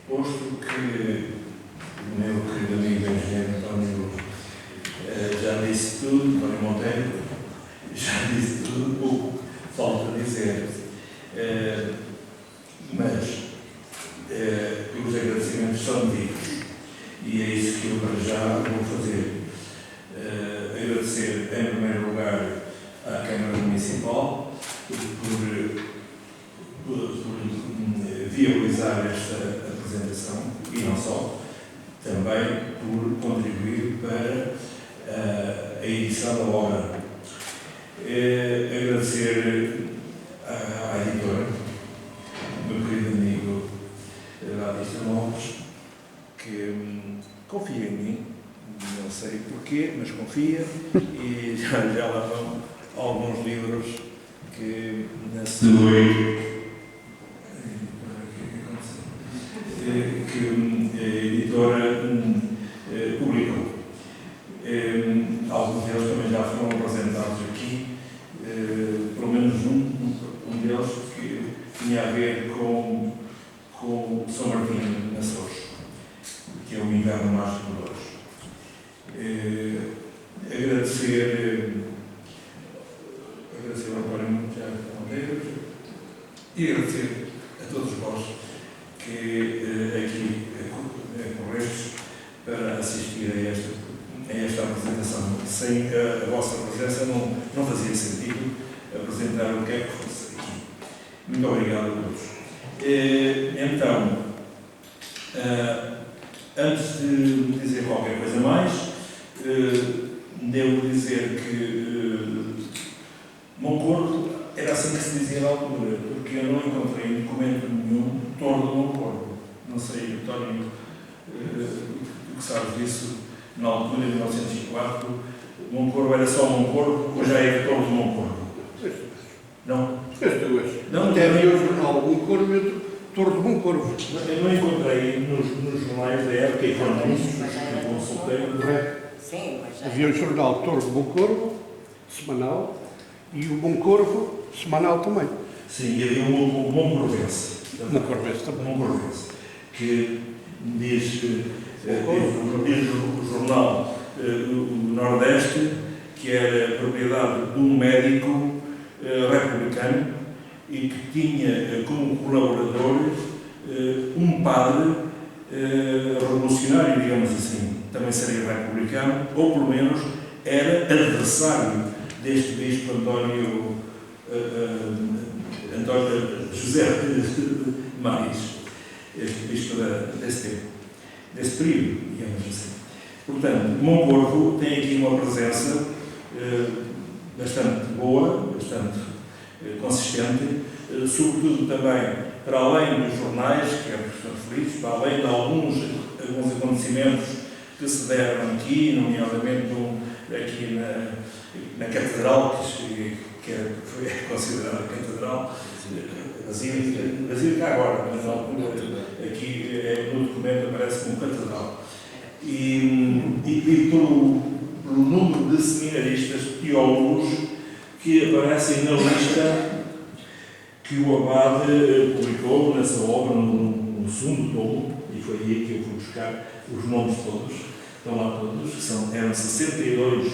Posto que o meu querido amigo engenheiro António já disse tudo, António Monteiro, já disse tudo, pouco falta dizer. Mas os agradecimentos são devidos e é isso que eu para já vou fazer. Agradecer em primeiro lugar à Câmara Municipal por viabilizar esta apresentação e não só, também por contribuir para a edição da obra. Agradecer à editora, meu querido amigo Batista Lopes, que confia em mim, não sei porquê, mas confia, e já lá vão alguns livros que nessa que a editora publicou. Alguns deles também já foram apresentados aqui, pelo menos um deles que tinha a ver com São Martinho de Açores, que é o Inverno Mágico de Lourdes. Agradecer ao António Monteiro e agradecer a todos vós que aqui correstes para assistir a esta apresentação. Sem a vossa presença não fazia sentido apresentar o que é que fosse aqui. Muito obrigado a todos. Então, antes de dizer qualquer coisa mais, devo dizer que Moncorvo era assim que se dizia na altura, porque eu não encontrei documento nenhum torno de Moncorvo. Não sei, António, o que sabes disso, na altura, em 1904, Moncorvo era só Moncorvo ou já era torno de Moncorvo? Não? Não, até havia o jornal Moncorvo e outro Torre de Moncorvo. Eu não encontrei nos jornais da época e jornalistas que consultei. Sim, mas já... Havia o jornal Torre de Moncorvo, semanal, e o Moncorvo, semanal também. Sim, e havia o Moncorvense. Moncorvense também. Moncorvense, que diz o jornal do Nordeste, que era propriedade de um médico republicano e que tinha como colaborador um padre revolucionário, digamos assim, também seria republicano, ou pelo menos era adversário deste bispo António José Maris, este bispo desse período, digamos assim. Portanto, Moncorvo tem aqui uma presença bastante boa, bastante consistente, sobretudo também para além dos jornais, que é bastante feliz, para além de alguns acontecimentos que se deram aqui, nomeadamente aqui na Catedral, que foi considerada Catedral, Basílica agora, mas na altura aqui no documento aparece como Catedral. E pelo número de seminaristas, teólogos, que aparecem na lista que o Abade publicou nessa obra, no segundo tomo, e foi aí que eu fui buscar os nomes todos, estão lá todos, eram 62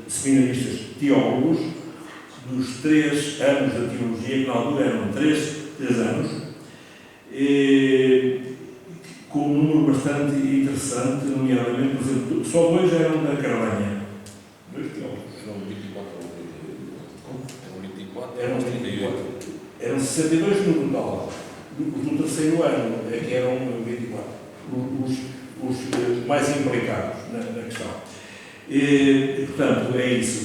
seminaristas teólogos, dos 3 anos da teologia, que na altura eram 3 anos, com um número bastante interessante, nomeadamente, por exemplo, só 2 eram da Cardanha. 2 teólogos. Eram 38. Eram 62 no total. No terceiro ano é que eram 24. Os mais implicados na questão. Portanto, é isso.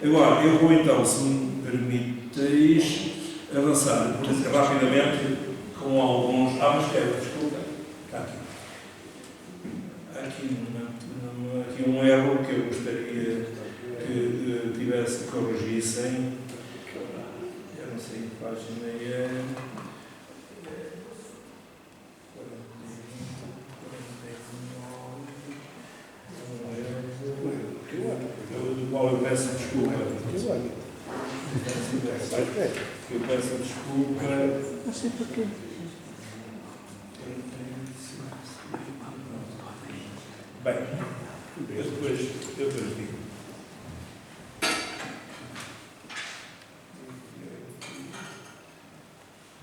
Agora, eu vou então, se me permiteis, avançar rapidamente com alguns... mas quero, desculpa. Há aqui um erro que eu gostaria que tivesse que corrigissem. Eu não sei que página é. Do qual eu peço desculpa. Eu peço desculpa. Não sei porquê. Bem, eu depois digo.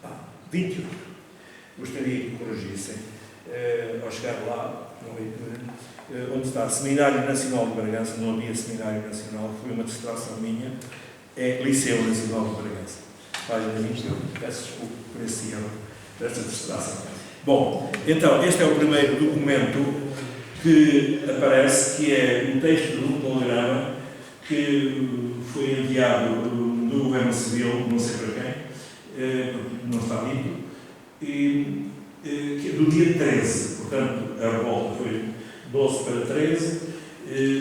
Ah, 28. Gostaria que corrigissem, ao chegar lá, onde está Seminário Nacional de Bragança, não havia Seminário Nacional, foi uma distração minha, é Liceu Nacional de Bragança. Página 21, peço desculpa por esse erro, desta distração. Bom, então, este é o primeiro documento que aparece, que é um texto de um telegrama que foi enviado do Governo Civil, não sei para quem, não está dito, e que é do dia 13, portanto, a revolta foi 12 para 13,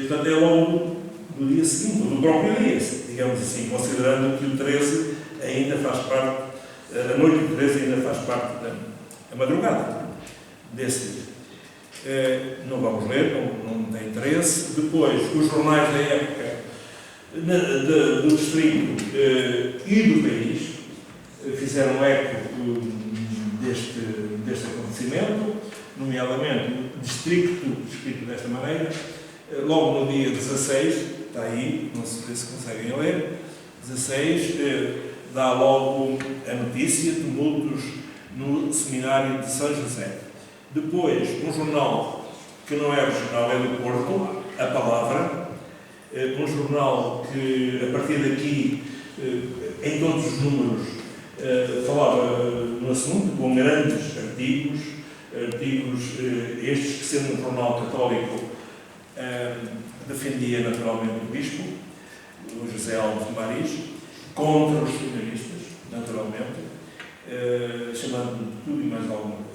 portanto, é logo do dia seguinte, ou do próprio dia, digamos assim, considerando que o 13 ainda faz parte, a noite do 13 ainda faz parte da madrugada desse dia. Não vamos ler, não tem interesse. Depois, os jornais da época do distrito e do país fizeram eco deste acontecimento, nomeadamente o distrito, escrito desta maneira, logo no dia 16, está aí, não sei se conseguem ler, 16, dá logo a notícia de tumultos no seminário de São José. Depois, um jornal que não é regional, é do Porto, A Palavra, um jornal que, a partir daqui, em todos os números, falava no assunto, com grandes artigos, estes que, sendo um jornal católico, defendia naturalmente o bispo, o José Alves de Maris, contra os seminaristas, naturalmente, chamando de tudo e mais alguma coisa.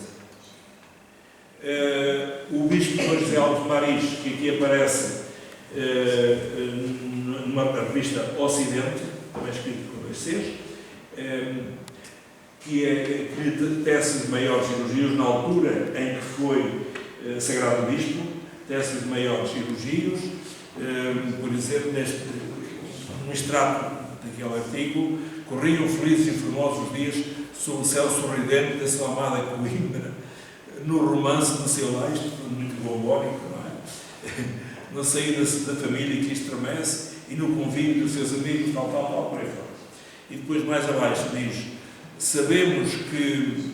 O bispo José Alves de Maris, que aqui aparece numa revista Ocidente, também escrito com 2 Cs, que tece de maiores elogios na altura em que foi sagrado bispo, tece de maiores elogios, por exemplo, no extrato daquele artigo, corriam felizes e formosos os dias sob o céu sorridente da sua amada Coimbra, no romance do seu lar, isto tudo muito bombónico, não é? Na saída da família que estremece e no convívio dos seus amigos, tal, por aí fora. E depois, mais abaixo, diz: sabemos que,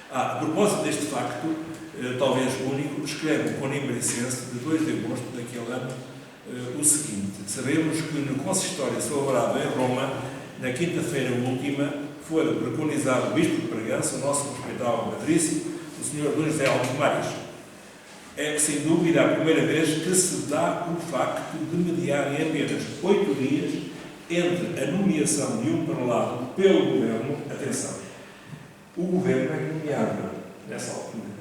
a propósito deste facto, talvez único, escreve o Conimbricense, de 2 de agosto daquele ano, o seguinte: sabemos que no consistório celebrado em Roma, na quinta-feira última, fora preconizado o Bispo de Bragança, o nosso respeitável patrício, o Sr. D. José Alves de Maris. É, sem dúvida, a primeira vez que se dá o facto de mediarem apenas 8 dias entre a nomeação de um prelado pelo Governo. Atenção, o Governo é nomeado nessa altura.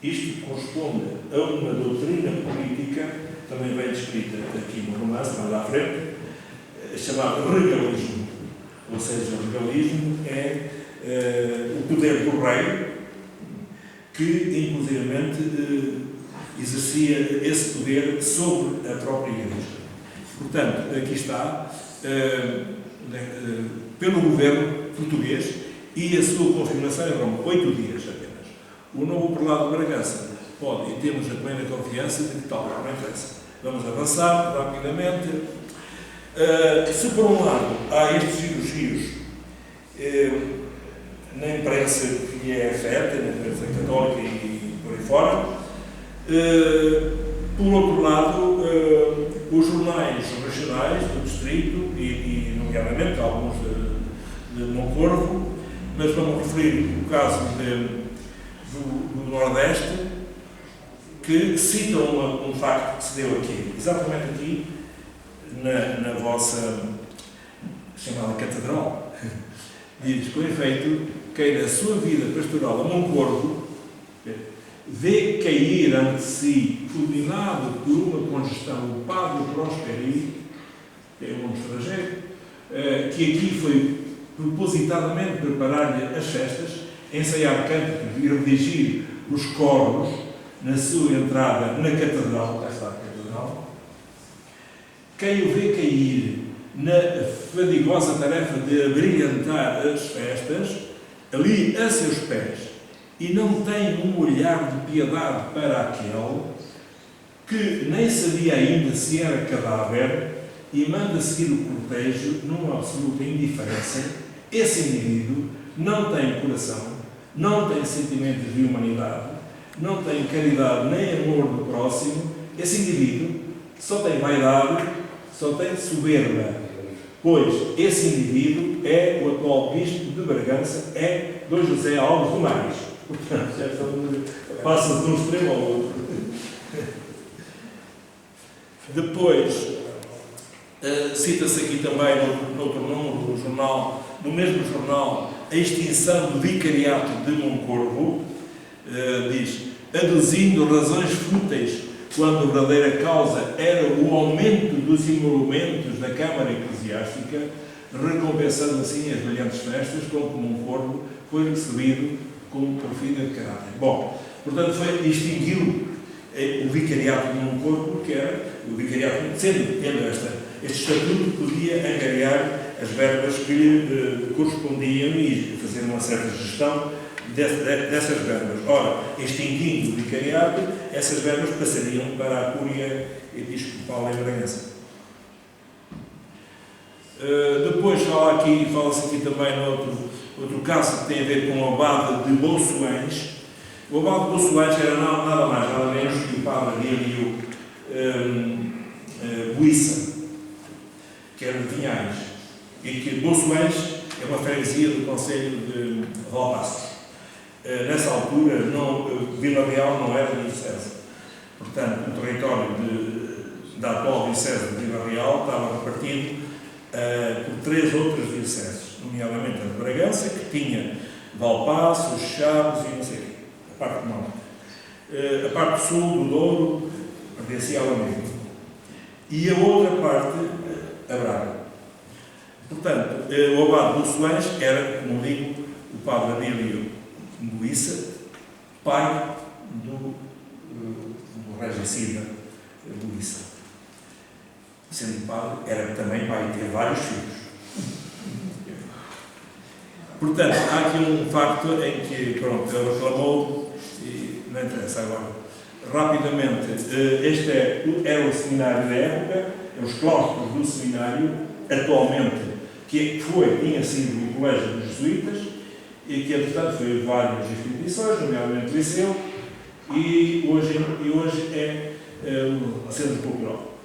Isto corresponde a uma doutrina política, também bem descrita aqui no romance, mais à frente, chamada regalismo. Ou seja, o regalismo é o poder do rei, que, inclusivamente, exercia esse poder sobre a própria Igreja. Portanto, aqui está, pelo governo português, e a sua confirmação em Roma, 8 dias apenas. O novo prelado de Bragança pode, e temos a plena confiança de que tal não interessa. Vamos avançar rapidamente. Se por um lado há estes elogios na imprensa que é afeta, na imprensa católica e por aí fora, por outro lado, os jornais regionais do distrito, e nomeadamente alguns de Moncorvo, mas vamos referir o caso do Nordeste, que citam um facto que se deu aqui, exatamente aqui, na vossa chamada Catedral. Diz, com efeito, quem na sua vida pastoral a Moncorvo vê cair ante si, fulminado por uma congestão, o Padre Prosperi, que é um estrangeiro, que aqui foi propositadamente preparar-lhe as festas, ensaiar cânticos e redigir os coros na sua entrada na Catedral, cá está a Catedral. Quem o vê cair na fadigosa tarefa de abrilhantar as festas, ali a seus pés, e não tem um olhar de piedade para aquele, que nem sabia ainda se era cadáver e manda seguir o cortejo numa absoluta indiferença. Esse indivíduo não tem coração, não tem sentimentos de humanidade, não tem caridade nem amor do próximo. Esse indivíduo só tem vaidade, só tem soberba, pois esse indivíduo é o atual bispo de Bragança, é D. José Alves do Mares. Portanto, passa de um extremo ao outro. Depois, cita-se aqui também, noutro número do jornal, no mesmo jornal, a extinção do vicariato de Moncorvo, diz, aduzindo razões fúteis, quando a verdadeira causa era o aumento dos emolumentos da Câmara Eclesiástica, recompensando assim as brilhantes festas com que Moncorvo foi recebido com perfida de caráter. Bom, portanto, foi extinguido o vicariato de Moncorvo, porque era o vicariato, tendo este estatuto, podia angariar as verbas que lhe correspondiam e fazer uma certa gestão dessas verbas. Ora, extinguindo o vicariato, essas verbas passariam para a Cúria Episcopal em Bragança. Depois fala-se aqui também outro caso que tem a ver com o abade de Bolsoães. O abade de Bolsoães era nada mais, nada menos que o padre Adílio Buissa, que era de Vinhais, e que Bolsoães é uma freguesia do concelho de Valpaços. Nessa altura, Vila Real não era diocese. Portanto, o território da atual diocese de Vila Real estava repartido por 3 outras dioceses, nomeadamente a de Bragança, que tinha Valpaços, Chaves e não sei o quê, a parte norte. A parte sul do Douro pertencia a Lamego. E a outra parte, a Braga. Portanto, o abade de Bolsoães era, como digo, o padre Adílio Buissa, pai do regicida Buissa. Sendo padre, era também pai, teve vários filhos. Portanto, há aqui um facto em que, pronto, ele reclamou, e não interessa agora. Rapidamente, este era o seminário da época, os claustros do seminário, atualmente, tinha sido o colégio dos jesuítas, e que, entretanto, foi várias instituições, nomeadamente o Liceu, e hoje é o Centro Cultural.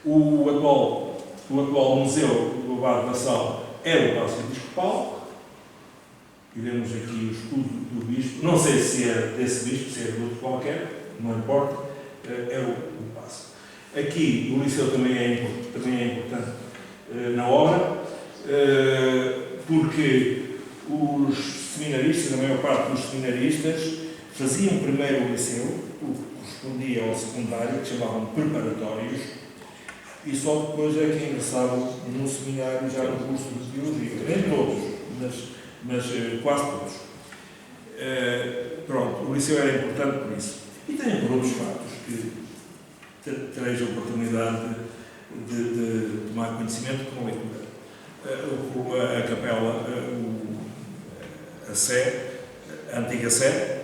O atual museu do Abade da Sal é o Palácio Episcopal, e vemos aqui o escudo do bispo, não sei se é desse bispo, se é de outro qualquer, não importa, é o Palácio. Aqui o Liceu também é importante na obra, porque os seminaristas, a maior parte dos seminaristas, faziam primeiro o Liceu, o que correspondia ao secundário, que chamavam preparatórios, e só depois é que ingressavam no seminário, já no curso de Teologia. Nem todos, mas quase todos. Pronto, o Liceu era importante por isso. E tem por outros fatos que tereis a oportunidade de tomar conhecimento com a leitura. A capela, a Sé, a antiga Sé,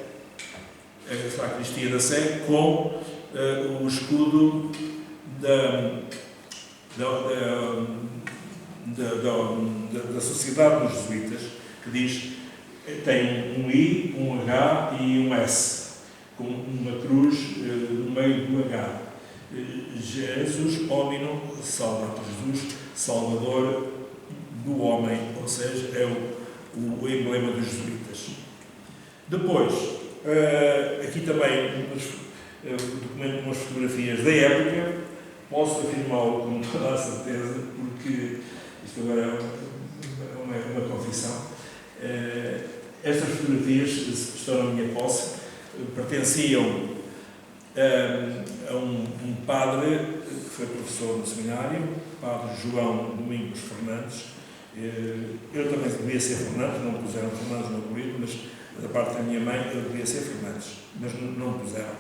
a sacristia da Sé, com o escudo da Sociedade dos Jesuítas, que diz, tem um I, um H e um S, com uma cruz no meio do H. Jesus Omnum Salvator, Jesus Salvador do homem, ou seja, é o emblema dos jesuítas. Depois, aqui também documento umas fotografias da época, posso afirmá-lo com toda a certeza, porque isto agora é uma confissão. Estas fotografias estão na minha posse, pertenciam a um padre que foi professor no seminário, padre João Domingos Fernandes. Eu também devia ser Fernandes, não puseram Fernandes no currículo, mas da parte da minha mãe eu devia ser Fernandes, mas não puseram.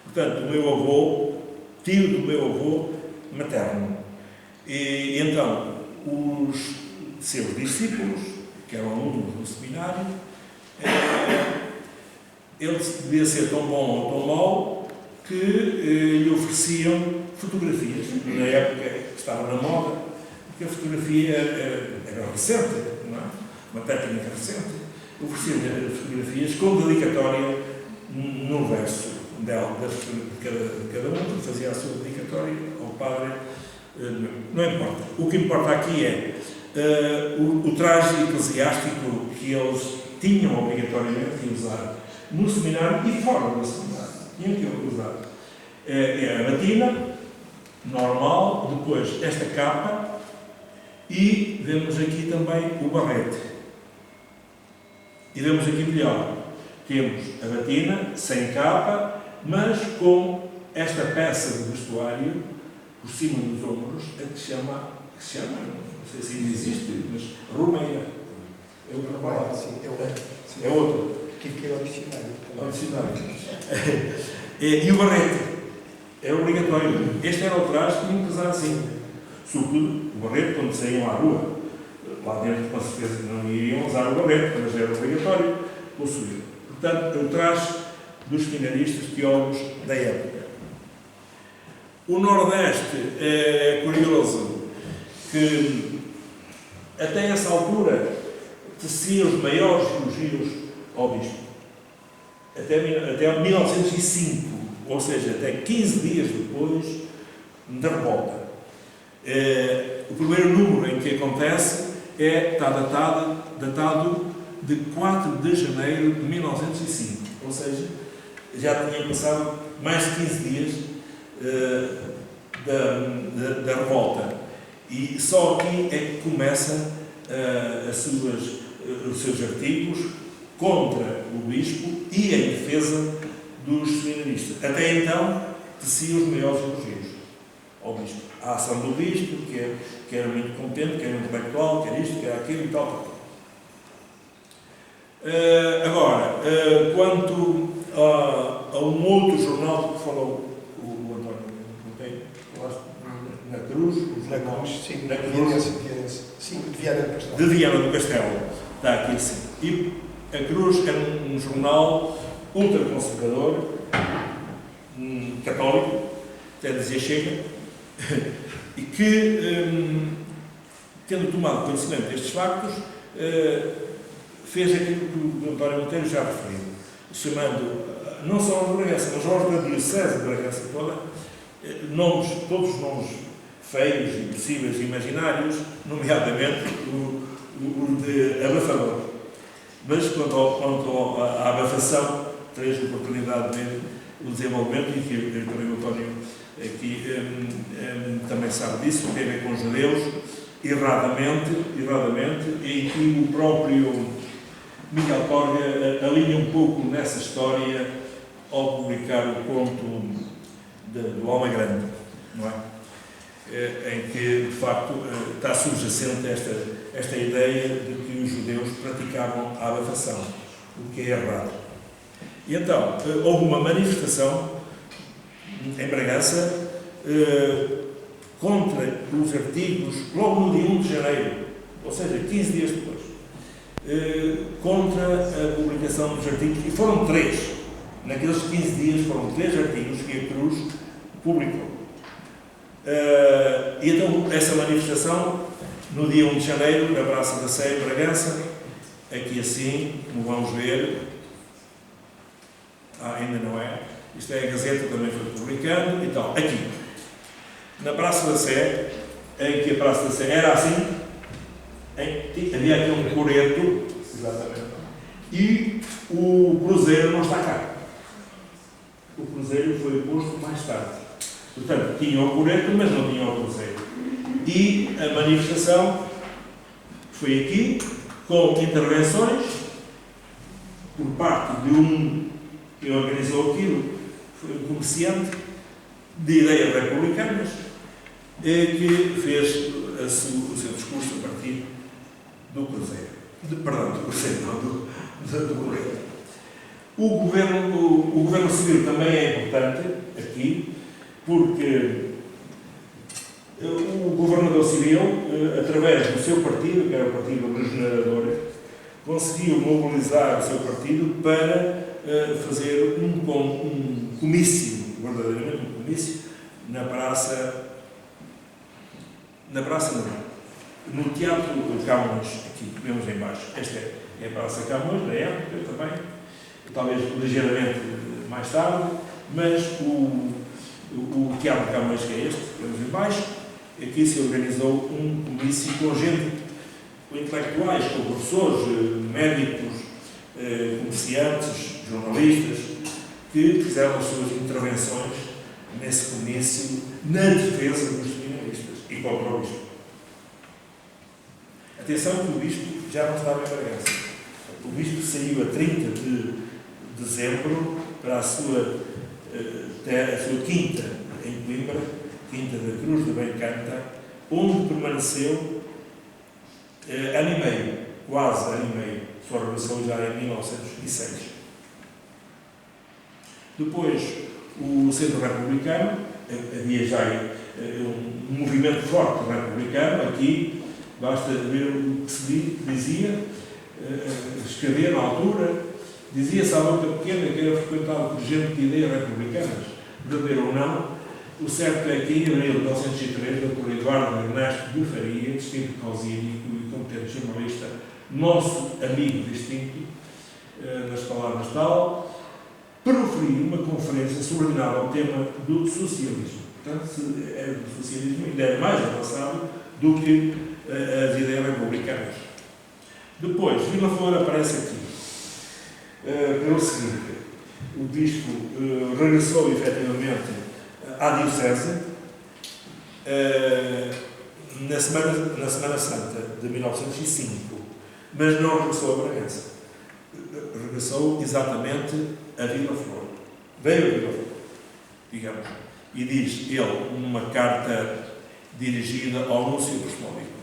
Portanto, o meu avô, tio do meu avô materno. E então, os seus discípulos, que eram alunos do seminário, ele devia ser tão bom ou tão mau, que lhe ofereciam fotografias, na época que estava na moda, porque a fotografia era recente, não é? Uma técnica recente. Ofereciam-lhe fotografias com dedicatória no verso dela, de cada um, fazia a sua dedicatória ao padre. Não importa. O que importa aqui é o traje eclesiástico que eles tinham obrigatoriamente de usar no seminário e fora do seminário. Tinham que usar. É a batina, normal, depois esta capa e vemos aqui também o barrete. E vemos aqui melhor. Temos a batina, sem capa, mas com esta peça de vestuário por cima dos ombros, que se chama, não sei se ainda existe, mas romeira. É outra palavra. É outra. Que é originário. E o barrete. É obrigatório. Este era o traje que tinham que usar assim. Sobretudo o barrete quando saíam à rua. Lá dentro, com certeza, não iriam usar o barrete, mas era obrigatório possuir. Portanto, é o traje dos seminaristas teólogos da época. O Nordeste é curioso que, até essa altura, tecia os maiores elogios ao bispo. Até 1905, ou seja, até 15 dias depois da revolta. O primeiro número em que acontece está datado de 4 de janeiro de 1905, ou seja, já tinha passado mais de 15 dias da revolta. E só aqui é que começa os seus artigos contra o bispo e em defesa dos seminaristas. Até então, tecia os maiores elogios ao bispo. A ação do bispo, que era muito competente, que era intelectual, que era isto, que era aquilo e tal. Agora, quanto a um outro jornal que falou o António, não tem? Na Cruz? Sim, na Cruz. Sim, de Viana do Castelo. De Viana do Castelo. Está aqui assim. E a Cruz era um jornal ultraconservador, católico, até dizia Chega, e que, tendo tomado conhecimento destes factos, fez aquilo que o António Monteiro já referiu, chamando não só aos de Bragança, mas aos da Diocese de Bragança toda, todos os nomes feios, impossíveis e imaginários, nomeadamente o de abafador. Mas quanto à abafação, tereis a oportunidade de ver o desenvolvimento, e que também o António aqui também sabe disso, tem a ver com os judeus, erradamente, e que o próprio Miguel Torga alinha um pouco nessa história ao publicar o conto do Alma Grande, não é? Em que, de facto, está subjacente esta ideia de que os judeus praticavam a abafação, o que é errado. E então, houve uma manifestação em Bragança contra os artigos, logo no dia 1 de janeiro, ou seja, 15 dias depois, contra a publicação dos artigos, e foram 3. Naqueles 15 dias foram 3 artigos que a Cruz publicou. E então, essa manifestação, no dia 1 de janeiro, na Praça da Sé, em Bragança, aqui assim, como vamos ver, ainda não é, isto é a Gazeta, também foi publicado, então, aqui, na Praça da Sé, em que a Praça da Sé era assim, havia aqui um coreto, exatamente, e o cruzeiro não está cá. O cruzeiro foi posto mais tarde. Portanto, tinha o coreto, mas não tinha o cruzeiro. E a manifestação foi aqui, com intervenções por parte de que organizou aquilo, foi um comerciante de ideias republicanas, que fez o seu discurso a partir do cruzeiro. Perdão, do cruzeiro, não, do coreto. O governo civil também é importante aqui, porque o governador civil, através do seu partido, que era o Partido Regenerador, conseguiu mobilizar o seu partido para fazer um comício verdadeiramente um comício na Praça não, no Teatro Camões, aqui, vemos em baixo. Esta é a Praça Camões, da época também, talvez ligeiramente mais tarde, mas o Teatro Camões, que é este, vemos em baixo, aqui se organizou um comício com gente, com intelectuais, com professores, médicos, comerciantes, jornalistas, que fizeram as suas intervenções nesse comício na defesa dos seminaristas e contra o bispo. Atenção que o bispo já não estava em Bragança. O bispo saiu a 30 de dezembro para a sua quinta em Coimbra, Quinta da Cruz de Bencanta, onde permaneceu ano e meio, quase ano e meio. Sua revolução já em 1906. Depois, o Centro Republicano, havia já um movimento forte republicano, aqui, basta ver o que se dizia, escrever na altura, dizia-se à boca pequena que era frequentado por gente de ideias republicanas, verdadeiro ou não. O certo é que em abril de 1903, o Dr. Eduardo Ernesto de Faria, distinto causílico e competente jornalista, nosso amigo distinto, nas palavras tal, proferiu uma conferência subordinada ao tema do socialismo. Portanto, era do socialismo ainda era mais avançado do que as ideias republicanas. Depois, Vila Flor aparece aqui. Pelo seguinte, o bispo regressou efetivamente à Diocese na Semana Santa de 1905, mas não regressou a Bragança. Regressou exatamente a Vila Flor. Veio a Vila Flor, digamos, e diz ele numa carta dirigida ao Núncio Apostólico: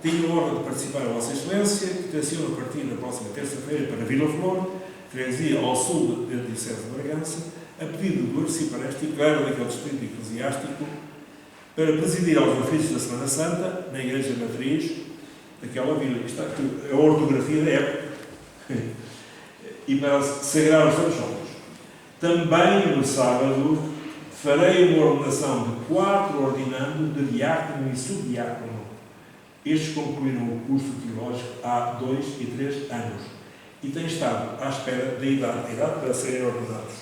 tenho a honra de participar a Vossa Excelência, que tenciono partir na próxima terça-feira para Vila Flor, freguesia ao sul da Diocese de Bragança, a pedido do arcipreste e clero daquele distrito eclesiástico, para presidir aos ofícios da Semana Santa na Igreja Matriz daquela vila. Isto é a ortografia da época. E para sagrar os seus solos. Também no sábado farei uma ordenação de 4 ordinando de diácono e subdiácono. Estes concluíram o curso teológico há 2 e 3 anos e têm estado à espera da idade para serem ordenados.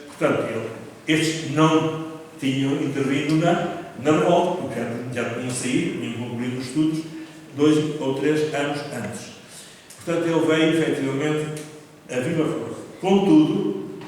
Portanto, estes não tinham intervindo na revolta, porque já tinham saído, tinham concluído os estudos 2 ou 3 anos antes. Portanto, ele veio efetivamente a Vila Flor. Contudo,